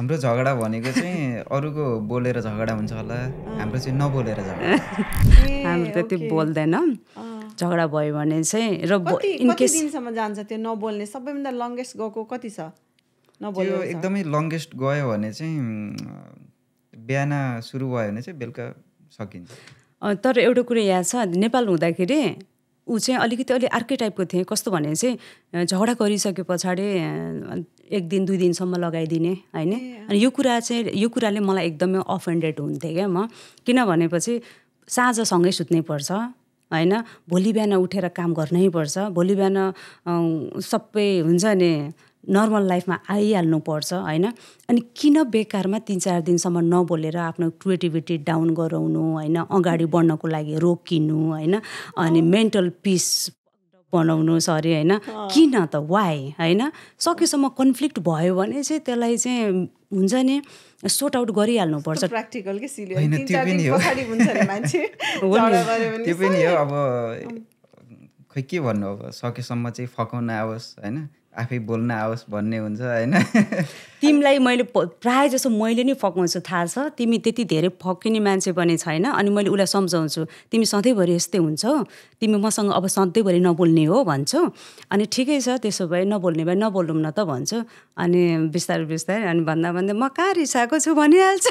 हाम्रो झगडा भनेको चाहिँ अरूको बोलेर झगडा हुन्छ होला, हाम्रो चाहिँ नबोलेर झगडा हुन्छ। हाम्रो त्यति बोल्दैन झगडा भयो भने चाहिँ र कति दिनसम्म जान्छ त्यो नबोल्ने? सबैभन्दा लङ्गेस्ट गएको कति छ नबोल्ने? त्यो एकदमै लङ्गेस्ट गयो भने चाहिँ बिहान सुरु भयो भने चाहिँ बेलुका सकिन्छ। तर एउटा कुरा याद छ, नेपाल हुँदाखेरि ऊ चाहिँ अलि अर्कै टाइपको थिएँ। कस्तो भने चाहिँ झगडा गरिसके पछाडि 1 दिन 2 दिनसम्म लगाइदिने होइन। अनि यो कुराले मलाई एकदमै अफेन्डेड हुन्थेँ क्या म। किन भनेपछि साँझ सँगै सुत्नै पर्छ होइन, भोलि बिहान उठेर काम गर्नै पर्छ, भोलि बिहान सबै हुन्छ नि नर्मल लाइफमा आइहाल्नुपर्छ होइन। अनि किन बेकारमा 3-4 दिनसम्म नबोलेर आफ्नो क्रिएटिभिटी डाउन गराउनु होइन, अगाडि बढ्नको लागि रोकिनु होइन, अनि मेन्टल पिस बनाउनु होइन, किन त वाइ होइन। सकेसम्म कन्फ्लिक्ट भयो भने चाहिँ त्यसलाई चाहिँ हुन्छ नि सोर्ट आउट गरिहाल्नुपर्छ। प्र्याक्टिकल के सिले 3-4 दिन पछाडि हुन्छ नि मान्छे झगडा गर्यो भने त्यो पनि हो। अब खै के भन्नु, अब सकेसम्म चाहिँ फकाउन आओस् होइन, आफै बोल्न आओस् भन्ने हुन्छ होइन। तिमीलाई मैले प्रायः जसो मैले नै फकाउँछु थाहा छ, तिमी त्यति धेरै फकिने मान्छे पनि छैन। अनि मैले उसलाई सम्झाउँछु, तिमी सधैँभरि यस्तै हुन्छौ, तिमी मसँग अब सधैँभरि नबोल्ने हो भन्छु। अनि ठिकै छ त्यसो भए नबोल्ने भए नबोलौँ न त भन्छु। अनि बिस्तारै अनि भन्दा म कहाँ रिसाएको छु भनिहाल्छु।